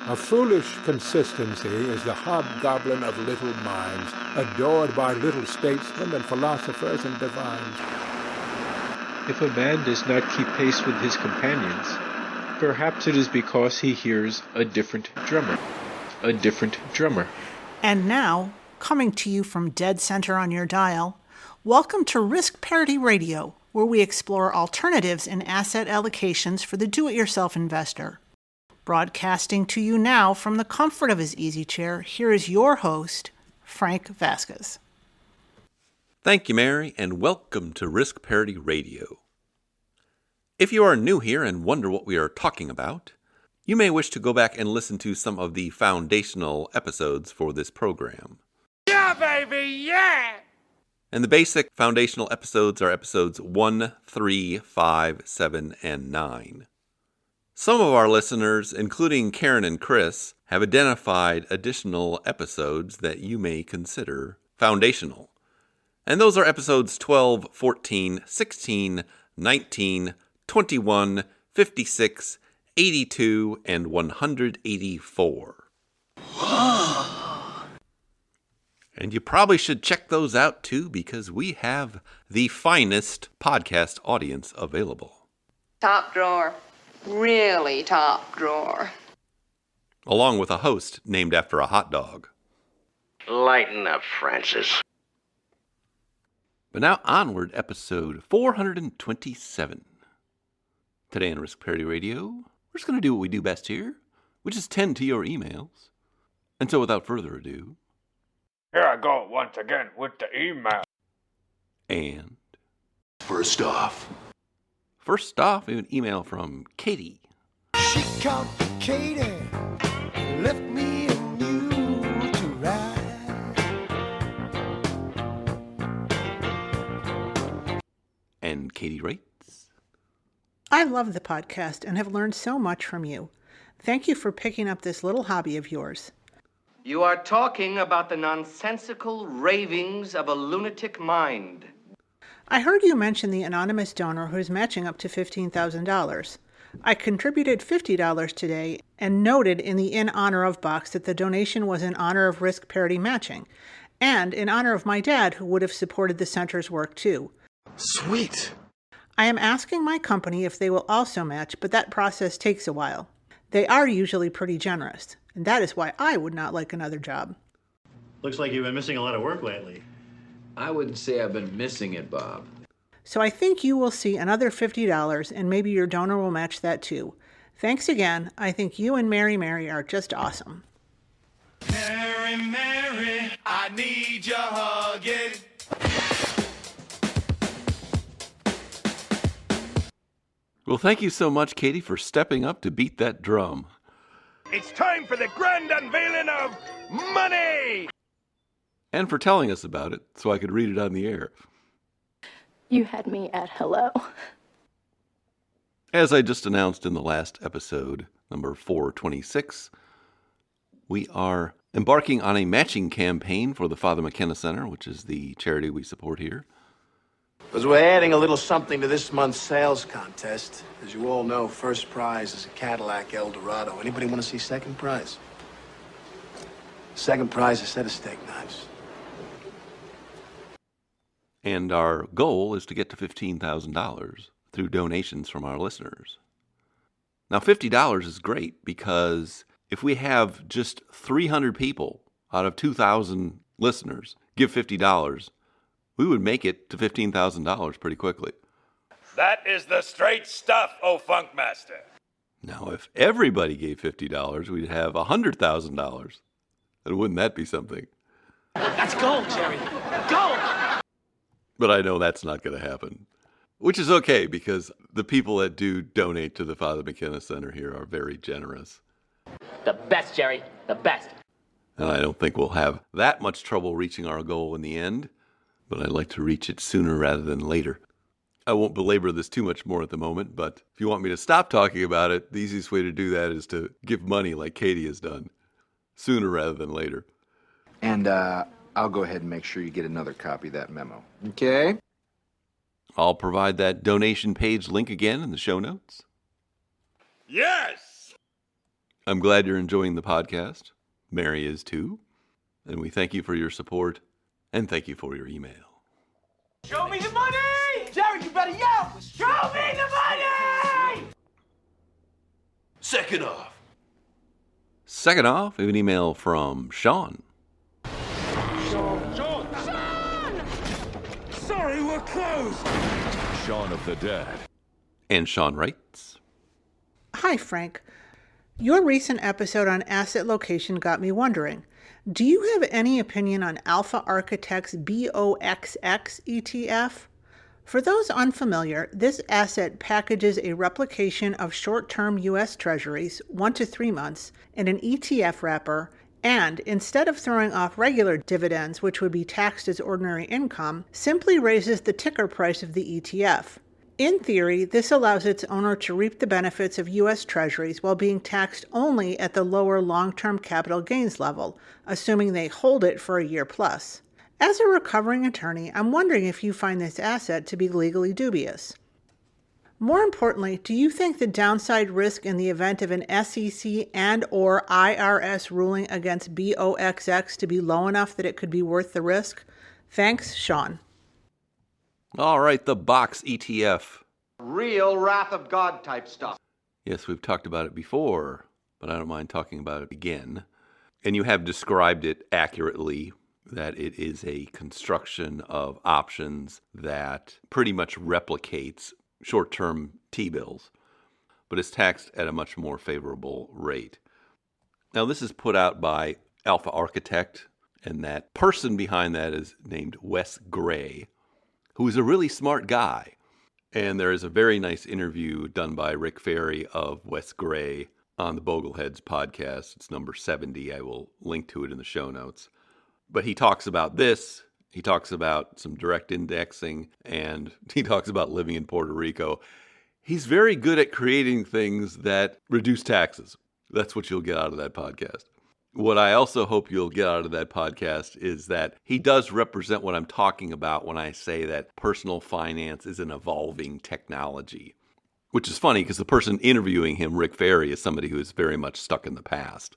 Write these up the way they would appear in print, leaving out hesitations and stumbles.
A foolish consistency is the hobgoblin of little minds, adored by little statesmen and philosophers and divines. If a man does not keep pace with his companions, perhaps it is because he hears a different drummer. A different drummer. And now, coming to you from dead center on your dial, welcome to Risk Parity Radio, where we explore alternatives in asset allocations for the do-it-yourself investor. Broadcasting to you now from the comfort of his easy chair, here is your host, Frank Vasquez. Thank you, Mary, and welcome to Risk Parity Radio. If you are new here and wonder what we are talking about, you may wish to go back and listen to some of the foundational episodes for this program. Yeah, baby, yeah! And the basic foundational episodes are episodes 1, 3, 5, 7, and 9. Some of our listeners, including Karen and Chris, have identified additional episodes that you may consider foundational. And those are episodes 12, 14, 16, 19, 21, 56, 82, and 184. And you probably should check those out too, because we have the finest podcast audience available. Top drawer. Really top drawer. Along with a host named after a hot dog. Lighten up, Francis. But now onward, episode 427. Today on Risk Parity Radio, we're just going to do what we do best here, which is tend to your emails. And so without further ado... Here I go once again with the email. And... First off, an email from Katie. she complicated, left me and you to ride. And Katie writes, I love the podcast and have learned so much from you. Thank you for picking up this little hobby of yours. You are talking about the nonsensical ravings of a lunatic mind. I heard you mention the anonymous donor who is matching up to $15,000. I contributed $50 today and noted in the In Honor of box that the donation was in honor of risk parity matching, and in honor of my dad, who would have supported the center's work too. Sweet. I am asking my company if they will also match, but that process takes a while. They are usually pretty generous, and that is why I would not like another job. Looks like you've been missing a lot of work lately. I wouldn't say I've been missing it, Bob. So I think you will see another $50, and maybe your donor will match that too. Thanks again. I think you and Mary are just awesome. Mary, I need your hugging. Well, thank you so much, Katie, for stepping up to beat that drum. It's time for the grand unveiling of money! And for telling us about it so I could read it on the air. You had me at hello. As I just announced in the last episode, number 426, we are embarking on a matching campaign for the Father McKenna Center, which is the charity we support here. Because we're adding a little something to this month's sales contest. As you all know, first prize is a Cadillac Eldorado. Anybody want to see second prize? Second prize is a set of steak knives. And our goal is to get to $15,000 through donations from our listeners. Now, $50 is great because if we have just 300 people out of 2,000 listeners give $50, we would make it to $15,000 pretty quickly. That is the straight stuff, oh Funkmaster. Now, if everybody gave $50, we'd have $100,000. And wouldn't that be something? That's gold, Jerry. Gold! But I know that's not going to happen. Which is okay, because the people that do donate to the Father McKenna Center here are very generous. The best, Jerry. The best. And I don't think we'll have that much trouble reaching our goal in the end. But I'd like to reach it sooner rather than later. I won't belabor this too much more at the moment, but if you want me to stop talking about it, the easiest way to do that is to give money like Katie has done, sooner rather than later. And I'll go ahead and make sure you get another copy of that memo. Okay? I'll provide that donation page link again in the show notes. Yes! I'm glad you're enjoying the podcast. Mary is too. And we thank you for your support and thank you for your email. Show me the money! Jerry, you better yell! Show me the money! Second off. Second off, we have an email from Sean. Sean! Sorry, we're closed! Shaun of the Dead. And Sean writes, Hi, Frank. Your recent episode on asset location got me wondering, do you have any opinion on Alpha Architect's BOXX ETF? For those unfamiliar, this asset packages a replication of short-term U.S. Treasuries, 1 to 3 months, in an ETF wrapper, and instead of throwing off regular dividends, which would be taxed as ordinary income, simply raises the ticker price of the ETF. In theory, this allows its owner to reap the benefits of U.S. Treasuries while being taxed only at the lower long-term capital gains level, assuming they hold it for a year plus. As a recovering attorney, I'm wondering if you find this asset to be legally dubious. More importantly, do you think the downside risk in the event of an SEC and/or IRS ruling against BOXX to be low enough that it could be worth the risk? Thanks, Sean. All right, the BOXX ETF. Real wrath of God type stuff. Yes, we've talked about it before, but I don't mind talking about it again. And you have described it accurately, that it is a construction of options that pretty much replicates short-term T-bills, but is taxed at a much more favorable rate. Now, this is put out by Alpha Architect, and that person behind that is named Wes Gray, who is a really smart guy. And there is a very nice interview done by Rick Ferry of Wes Gray on the Bogleheads podcast. It's number 70. I will link to it in the show notes. But he talks about this. He talks about some direct indexing, and he talks about living in Puerto Rico. He's very good at creating things that reduce taxes. That's what you'll get out of that podcast. What I also hope you'll get out of that podcast is that he does represent what I'm talking about when I say that personal finance is an evolving technology, which is funny because the person interviewing him, Rick Ferry, is somebody who is very much stuck in the past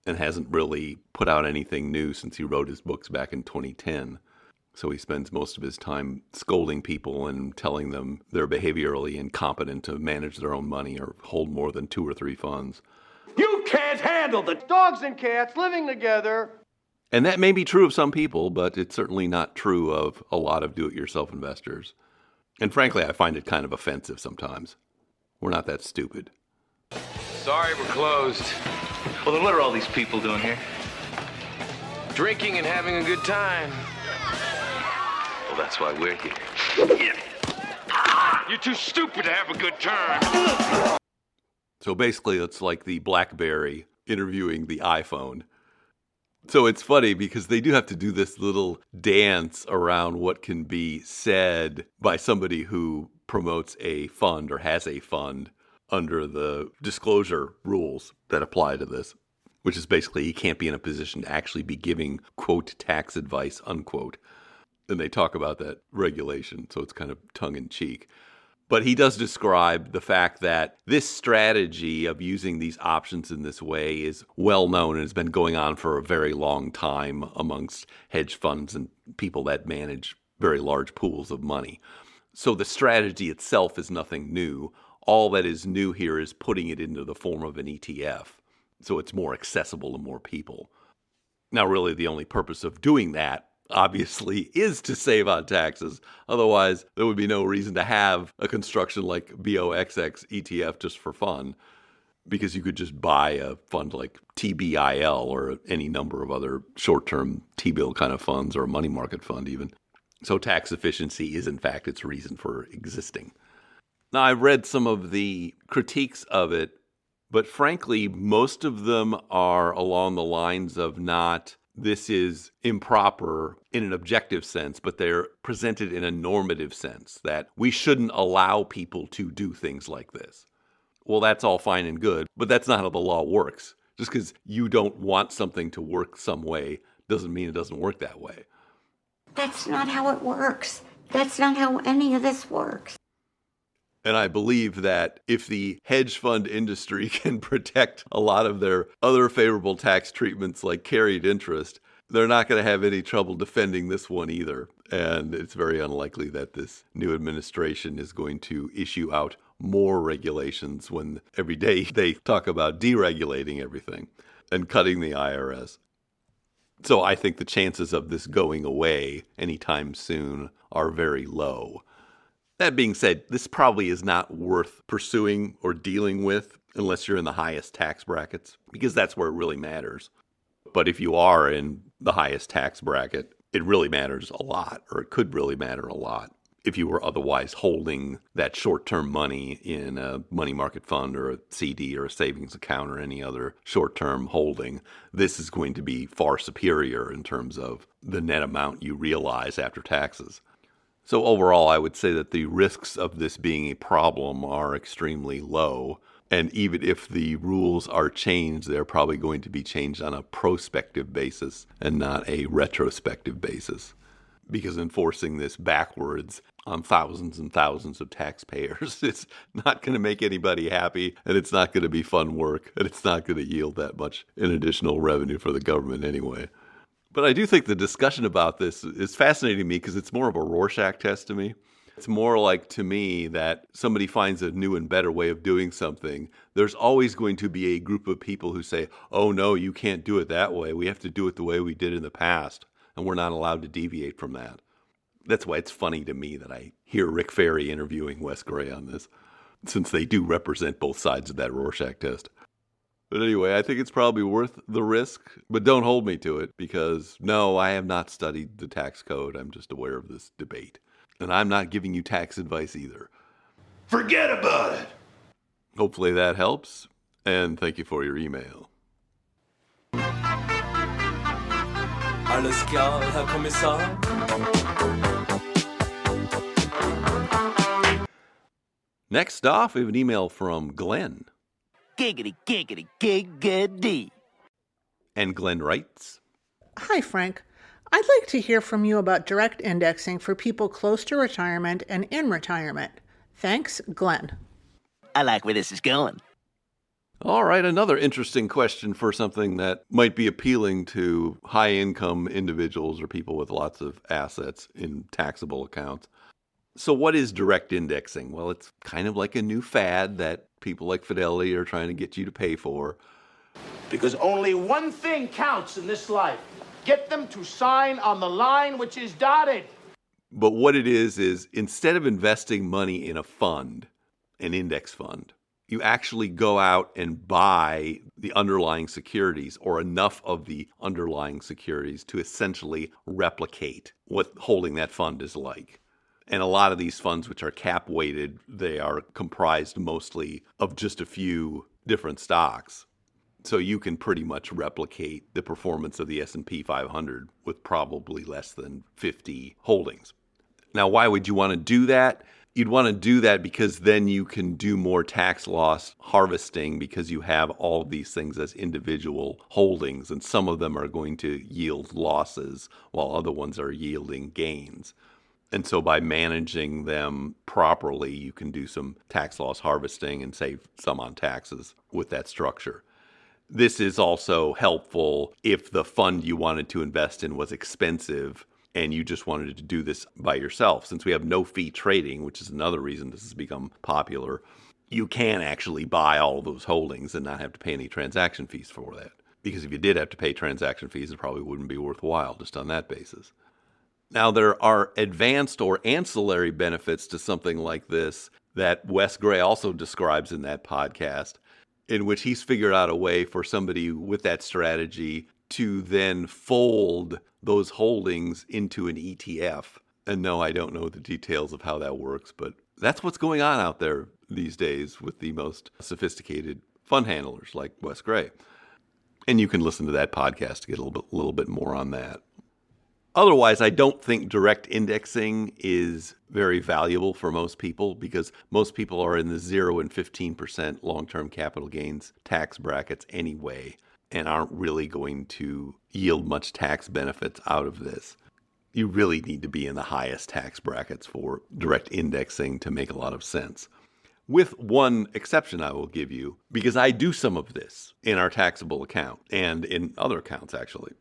and hasn't really put out anything new since he wrote his books back in 2010. So he spends most of his time scolding people and telling them they're behaviorally incompetent to manage their own money or hold more than 2 or 3 funds. You can't handle the dogs and cats living together. And that may be true of some people, but it's certainly not true of a lot of do-it-yourself investors. And frankly, I find it kind of offensive sometimes. We're not that stupid. Sorry, we're closed. Well, then what are all these people doing here? Drinking and having a good time. Well, that's why we're here. You're too stupid to have a good time. So basically, it's like the BlackBerry interviewing the iPhone. So it's funny because they do have to do this little dance around what can be said by somebody who promotes a fund or has a fund under the disclosure rules that apply to this, which is basically he can't be in a position to actually be giving, quote, tax advice, unquote. And they talk about that regulation, so it's kind of tongue-in-cheek. But he does describe the fact that this strategy of using these options in this way is well known and has been going on for a very long time amongst hedge funds and people that manage very large pools of money. So the strategy itself is nothing new. All that is new here is putting it into the form of an ETF, so it's more accessible to more people. Now, really, the only purpose of doing that obviously is to save on taxes. Otherwise, there would be no reason to have a construction like BOXX ETF just for fun, because you could just buy a fund like TBIL or any number of other short-term T-bill kind of funds or a money market fund even. So tax efficiency is, in fact, its reason for existing. Now, I've read some of the critiques of it, but frankly, most of them are along the lines of not this is improper in an objective sense, but they're presented in a normative sense, that we shouldn't allow people to do things like this. Well, that's all fine and good, but that's not how the law works. Just because you don't want something to work some way doesn't mean it doesn't work that way. That's not how it works. That's not how any of this works. And I believe that if the hedge fund industry can protect a lot of their other favorable tax treatments like carried interest, they're not going to have any trouble defending this one either. And it's very unlikely that this new administration is going to issue out more regulations when every day they talk about deregulating everything and cutting the IRS. So I think the chances of this going away anytime soon are very low. That being said, this probably is not worth pursuing or dealing with unless you're in the highest tax brackets, because that's where it really matters. But if you are in the highest tax bracket, it really matters a lot, or it could really matter a lot. If you were otherwise holding that short-term money in a money market fund or a CD or a savings account or any other short-term holding, this is going to be far superior in terms of the net amount you realize after taxes. So overall, I would say that the risks of this being a problem are extremely low. And even if the rules are changed, they're probably going to be changed on a prospective basis and not a retrospective basis. Because enforcing this backwards on thousands and thousands of taxpayers, it's not going to make anybody happy, and it's not going to be fun work, and it's not going to yield that much in additional revenue for the government anyway. But I do think the discussion about this is fascinating to me because it's more of a Rorschach test to me. It's more like, to me, that somebody finds a new and better way of doing something. There's always going to be a group of people who say, oh, no, you can't do it that way. We have to do it the way we did in the past, and we're not allowed to deviate from that. That's why it's funny to me that I hear Rick Ferry interviewing Wes Gray on this, since they do represent both sides of that Rorschach test. But anyway, I think it's probably worth the risk, but don't hold me to it because, no, I have not studied the tax code. I'm just aware of this debate. And I'm not giving you tax advice either. Forget about it. Hopefully that helps, and thank you for your email. Alles klar, Herr Kommissar? Next off, we have an email from Glenn. Giggity, giggity, giggity. And Glenn writes, Hi, Frank. I'd like to hear from you about direct indexing for people close to retirement and in retirement. Thanks, Glenn. I like where this is going. All right, another interesting question for something that might be appealing to high-income individuals or people with lots of assets in taxable accounts. So what is direct indexing? Well, it's kind of like a new fad that people like Fidelity are trying to get you to pay for. Because only one thing counts in this life. Get them to sign on the line which is dotted. But what it is instead of investing money in a fund, an index fund, you actually go out and buy the underlying securities or enough of the underlying securities to essentially replicate what holding that fund is like. And a lot of these funds, which are cap weighted, they are comprised mostly of just a few different stocks. So you can pretty much replicate the performance of the S&P 500 with probably less than 50 holdings. Now, why would you want to do that? You'd want to do that because then you can do more tax loss harvesting because you have all of these things as individual holdings, and some of them are going to yield losses while other ones are yielding gains. And so by managing them properly, you can do some tax loss harvesting and save some on taxes with that structure. This is also helpful if the fund you wanted to invest in was expensive and you just wanted to do this by yourself. Since we have no fee trading, which is another reason this has become popular, you can actually buy all those holdings and not have to pay any transaction fees for that. Because if you did have to pay transaction fees, it probably wouldn't be worthwhile just on that basis. Now, there are advanced or ancillary benefits to something like this that Wes Gray also describes in that podcast, in which he's figured out a way for somebody with that strategy to then fold those holdings into an ETF. And no, I don't know the details of how that works, but that's what's going on out there these days with the most sophisticated fund handlers like Wes Gray. And you can listen to that podcast to get a little bit more on that. Otherwise, I don't think direct indexing is very valuable for most people because most people are in the 0 and 15% long-term capital gains tax brackets anyway and aren't really going to yield much tax benefits out of this. You really need to be in the highest tax brackets for direct indexing to make a lot of sense. with one exception I will give you, because I do some of this in our taxable account and in other accounts, actually.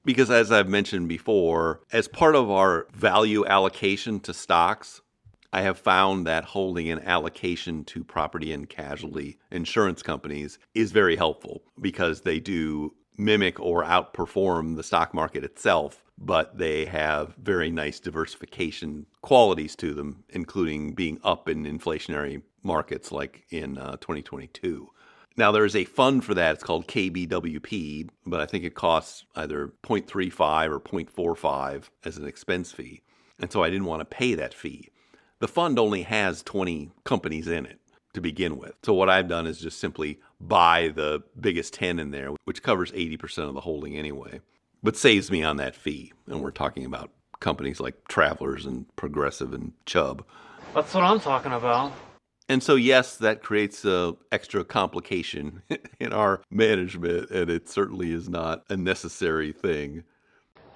Because as I've mentioned before, as part of our value allocation to stocks, I have found that holding an allocation to property and casualty insurance companies is very helpful because they do mimic or outperform the stock market itself, but they have very nice diversification qualities to them, including being up in inflationary markets like in 2022. Now, there's a fund for that. It's called KBWP, but I think it costs either 0.35 or 0.45 as an expense fee. And so I didn't want to pay that fee. The fund only has 20 companies in it to begin with. So what I've done is just simply buy the biggest 10 in there, which covers 80% of the holding anyway, but saves me on that fee. And we're talking about companies like Travelers and Progressive and Chubb. That's what I'm talking about. And so, yes, that creates an extra complication in our management, and it certainly is not a necessary thing.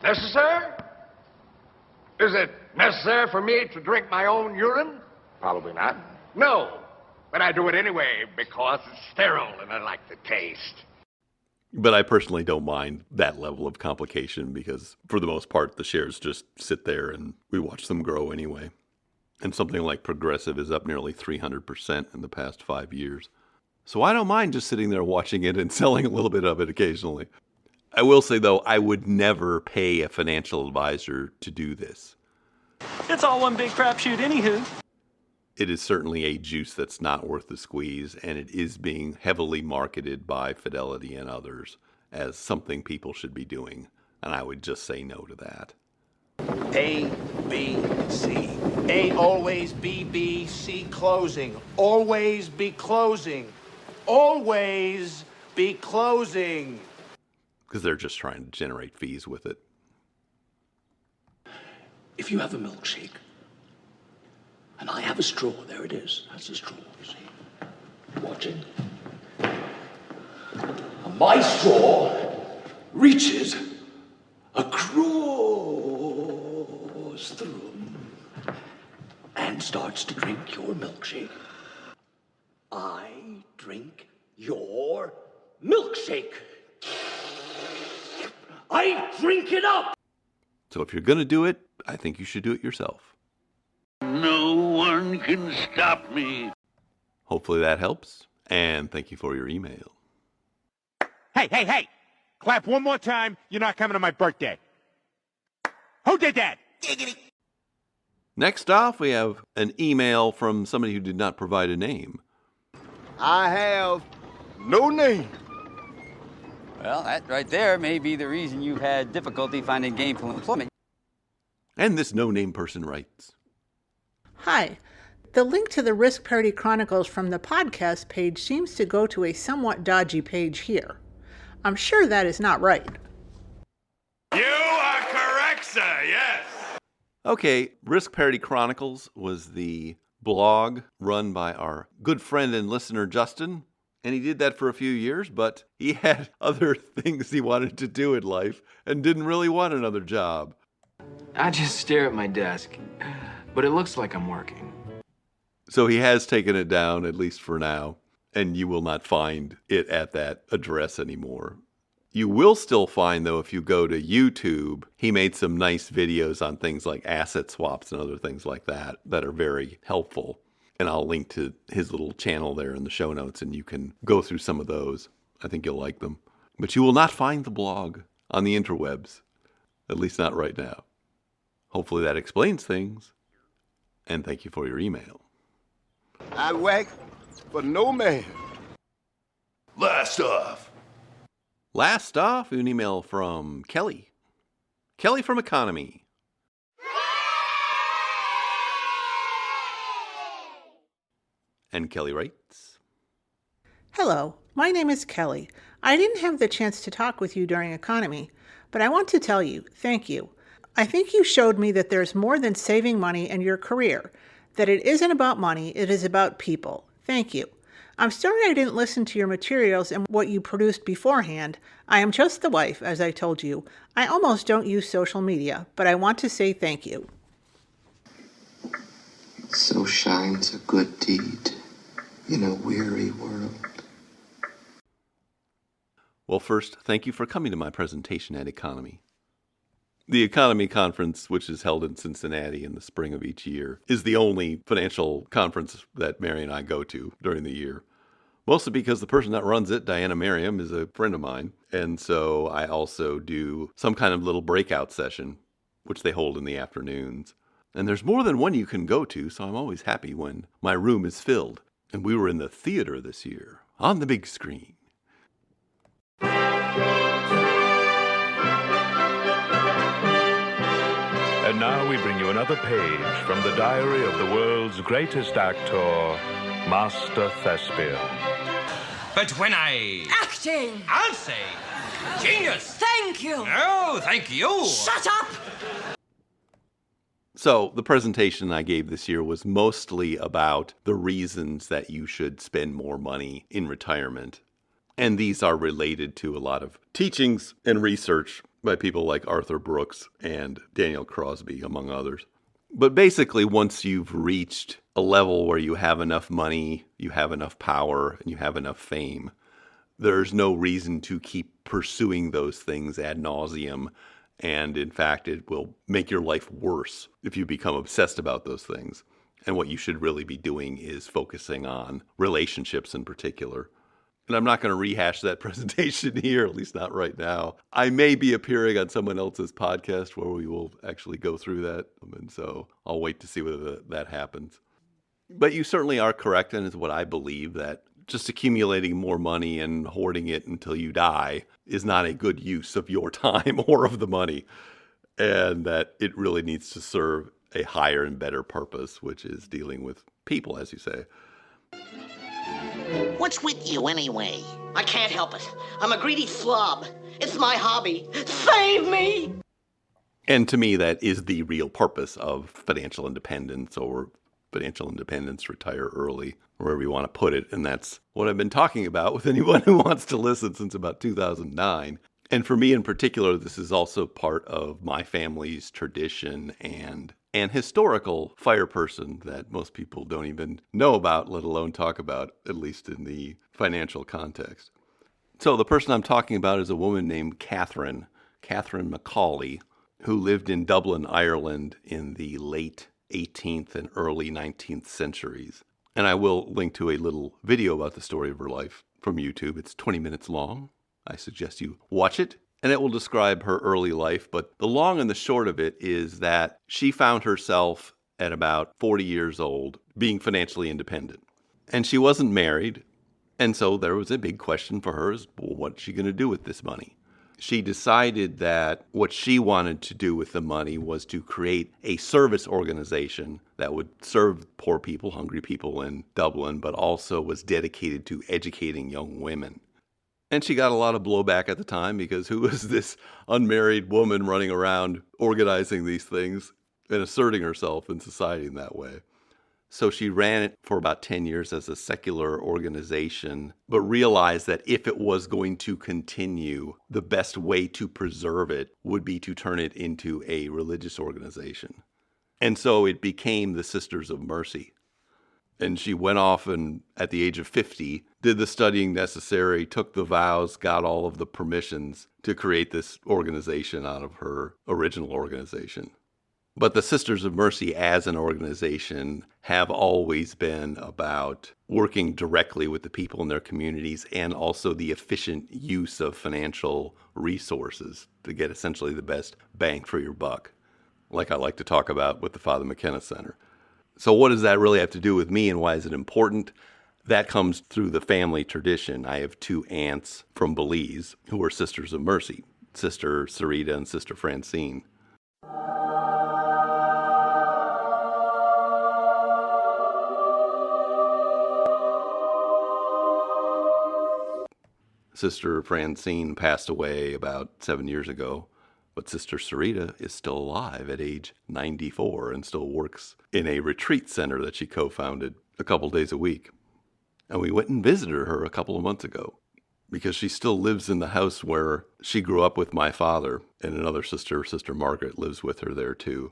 Necessary? Is it necessary for me to drink my own urine? Probably not. No, but I do it anyway because it's sterile and I like the taste. But I personally don't mind that level of complication because, for the most part, the shares just sit there and we watch them grow anyway. And something like Progressive is up nearly 300% in the past 5 years. So I don't mind just sitting there watching it and selling a little bit of it occasionally. I will say, though, I would never pay a financial advisor to do this. It's all one big crapshoot anywho. It is certainly a juice that's not worth the squeeze, and it is being heavily marketed by Fidelity and others as something people should be doing. And I would just say no to that. A, B, C. A always be B, C closing. Always be closing. Always be closing. Because they're just trying to generate fees with it. If you have a milkshake, and I have a straw, there it is. That's a straw, you see. Watching. And my straw reaches across the room and starts to drink your milkshake. I drink your milkshake. I drink it up. So if you're going to do it, I think you should do it yourself. No one can stop me. Hopefully that helps, and thank you for your email. Hey! Clap one more time. You're not coming to my birthday. Who did that? Next off, we have an email from somebody who did not provide a name. I have no name. Well, that right there may be the reason you've had difficulty finding gainful employment. And this no-name person writes, Hi. The link to the Risk Parity Chronicles from the podcast page seems to go to a somewhat dodgy page here. I'm sure that is not right. You are correct, sir, yes. Okay, Risk Parity Chronicles was the blog run by our good friend and listener, Justin. And he did that for a few years, but he had other things he wanted to do in life and didn't really want another job. I just stare at my desk, but it looks like I'm working. So he has taken it down, at least for now, and you will not find it at that address anymore. You will still find, though, if you go to YouTube, he made some nice videos on things like asset swaps and other things like that that are very helpful. And I'll link to his little channel there in the show notes, and you can go through some of those. I think you'll like them. But you will not find the blog on the interwebs, at least not right now. Hopefully that explains things. And thank you for your email. I work for no man. Last off, an email from Kelly. Kelly from Economy. And Kelly writes, Hello, my name is Kelly. I didn't have the chance to talk with you during Economy, but I want to tell you, thank you. I think you showed me that there's more than saving money in your career, that it isn't about money, it is about people. Thank you. I'm sorry I didn't listen to your materials and what you produced beforehand. I am just the wife, as I told you. I almost don't use social media, but I want to say thank you. So shines a good deed. in a weary world. Well, first, thank you for coming to my presentation at Economy. The Economy Conference, which is held in Cincinnati in the spring of each year, is the only financial conference that Mary and I go to during the year. Mostly because the person that runs it, Diana Merriam, is a friend of mine. And so I also do some kind of little breakout session, which they hold in the afternoons. And there's more than one you can go to, so I'm always happy when my room is filled. And we were in the theater this year, on the big screen. And now we bring you another page from the diary of the world's greatest actor, Master Thespian. But when I... Acting! I'll say, genius! Thank you! No, thank you! Shut up! So the presentation I gave this year was mostly about the reasons that you should spend more money in retirement. And these are related to a lot of teachings and research by people like Arthur Brooks and Daniel Crosby, among others. But basically, once you've reached a level where you have enough money, you have enough power, and you have enough fame, there's no reason to keep pursuing those things ad nauseum. And in fact, it will make your life worse if you become obsessed about those things. And what you should really be doing is focusing on relationships in particular. And I'm not going to rehash that presentation here, at least not right now. I may be appearing on someone else's podcast where we will actually go through that. And so I'll wait to see whether that happens. But you certainly are correct, and is what I believe, that just accumulating more money and hoarding it until you die is not a good use of your time or of the money. And that it really needs to serve a higher and better purpose, which is dealing with people, as you say. What's with you anyway? I can't help it. I'm a greedy slob. It's my hobby. Save me! And to me, that is the real purpose of financial independence, or financial independence, retire early, wherever you want to put it. And that's what I've been talking about with anyone who wants to listen since about 2009. And for me in particular, this is also part of my family's tradition and an historical fire person that most people don't even know about, let alone talk about, at least in the financial context. So the person I'm talking about is a woman named Catherine Macaulay, who lived in Dublin, Ireland in the late 18th and early 19th centuries. And I will link to a little video about the story of her life from YouTube. It's 20 minutes long. I suggest you watch it. And it will describe her early life, but the long and the short of it is that she found herself at about 40 years old being financially independent. And she wasn't married, and so there was a big question for her is, well, what's she going to do with this money? She decided that what she wanted to do with the money was to create a service organization that would serve poor people, hungry people in Dublin, but also was dedicated to educating young women. And she got a lot of blowback at the time because who was this unmarried woman running around organizing these things and asserting herself in society in that way? So she ran it for about 10 years as a secular organization, but realized that if it was going to continue, the best way to preserve it would be to turn it into a religious organization. And so it became the Sisters of Mercy. And she went off and at the age of 50, did the studying necessary, took the vows, got all of the permissions to create this organization out of her original organization. But the Sisters of Mercy as an organization have always been about working directly with the people in their communities and also the efficient use of financial resources to get essentially the best bang for your buck, like I like to talk about with the Father McKenna Center. So what does that really have to do with me and why is it important? That comes through the family tradition. I have two aunts from Belize who are Sisters of Mercy, Sister Sarita and Sister Francine. Sister Francine passed away about 7 years ago, but Sister Sarita is still alive at age 94 and still works in a retreat center that she co-founded a couple days a week. And we went and visited her a couple of months ago because she still lives in the house where she grew up with my father, and another sister, Sister Margaret, lives with her there too.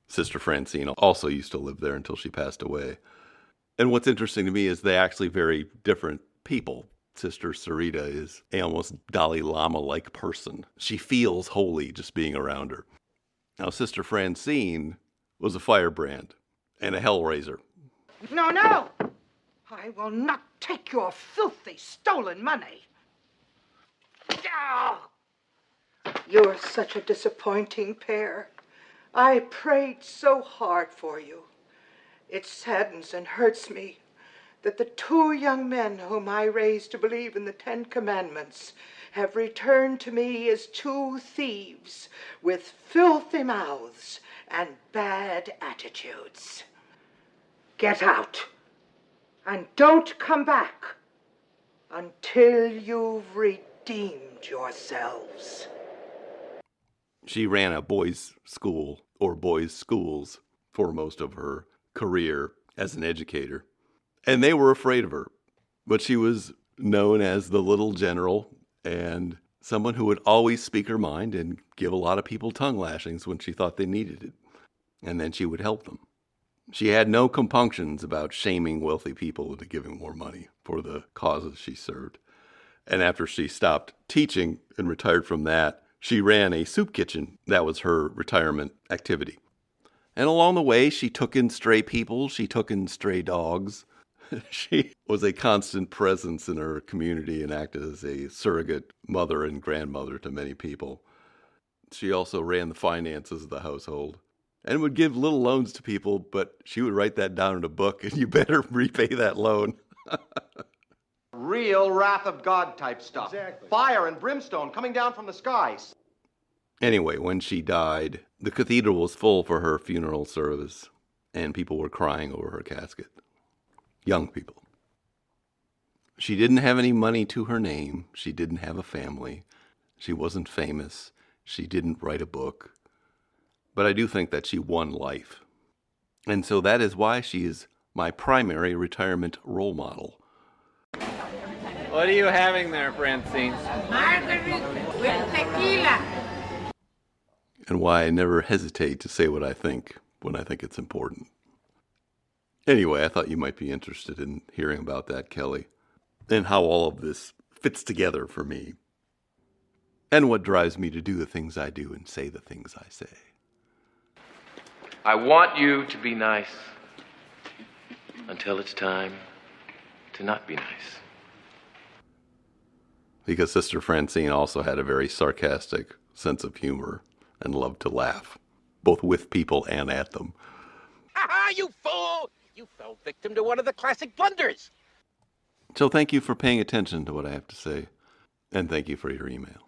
Sister Francine also used to live there until she passed away. And what's interesting to me is they actually very different people. Sister Sarita is a almost Dalai Lama-like person. She feels holy just being around her. Now, Sister Francine was a firebrand and a hellraiser. No, no! I will not take your filthy, stolen money. Oh, you're such a disappointing pair. I prayed so hard for you. It saddens and hurts me that the two young men whom I raised to believe in the 10 Commandments have returned to me as two thieves with filthy mouths and bad attitudes. Get out, and don't come back until you've redeemed yourselves. She ran a boys' school or boys' schools for most of her career as an educator. And they were afraid of her. But she was known as the little general and someone who would always speak her mind and give a lot of people tongue lashings when she thought they needed it. And then she would help them. She had no compunctions about shaming wealthy people into giving more money for the causes she served. And after she stopped teaching and retired from that, she ran a soup kitchen. That was her retirement activity. And along the way, she took in stray people. She took in stray dogs. She was a constant presence in her community and acted as a surrogate mother and grandmother to many people. She also ran the finances of the household and would give little loans to people, but she would write that down in a book, and you better repay that loan. Real wrath of God type stuff. Exactly. Fire and brimstone coming down from the skies. Anyway, when she died, the cathedral was full for her funeral service, and people were crying over her casket. Young people. She didn't have any money to her name. She didn't have a family. She wasn't famous. She didn't write a book. But I do think that she won life. And so that is why she is my primary retirement role model. What are you having there, Francine? Margarita with tequila. And why I never hesitate to say what I think when I think it's important. Anyway, I thought you might be interested in hearing about that, Kelly, and how all of this fits together for me, and what drives me to do the things I do and say the things I say. I want you to be nice until it's time to not be nice. Because Sister Francine also had a very sarcastic sense of humor and loved to laugh, both with people and at them. Ha-ha, you fool! You fell victim to one of the classic blunders. So thank you for paying attention to what I have to say, and thank you for your email.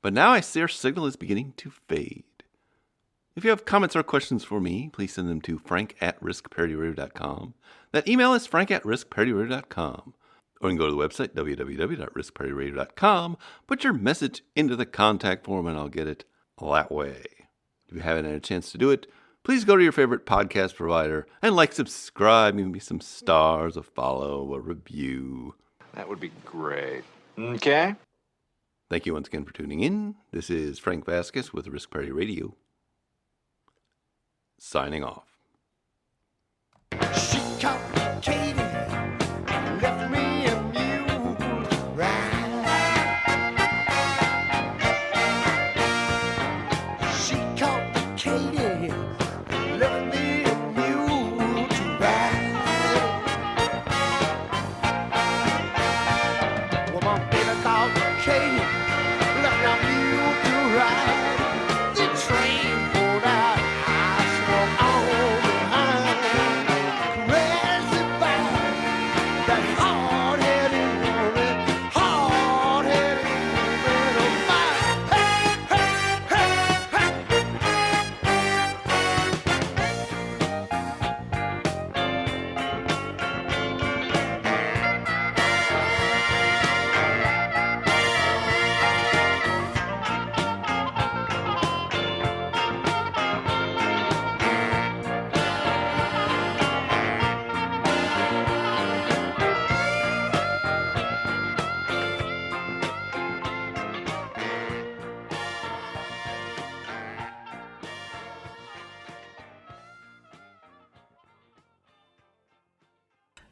But now I see our signal is beginning to fade. If you have comments or questions for me, please send them to frank@riskparityradio.com. That email is frank@riskparityradio.com. Or you can go to the website, www.riskparityradio.com, put your message into the contact form, and I'll get it that way. If you haven't had a chance to do it, please go to your favorite podcast provider and subscribe, give me some stars, a follow, a review. That would be great. Okay. Thank you once again for tuning in. This is Frank Vasquez with Risk Party Radio, signing off. She complicated, left me amused, right? She complicated, left me amused, right? Well, my baby complicated, left me amused, right? The train pulled out.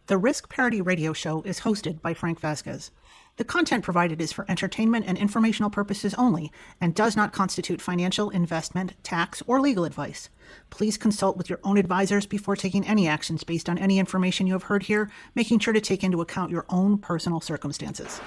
The Risk Parity Radio Show is hosted by Frank Vasquez. The content provided is for entertainment and informational purposes only and does not constitute financial, investment, tax, or legal advice. Please consult with your own advisors before taking any actions based on any information you have heard here, making sure to take into account your own personal circumstances.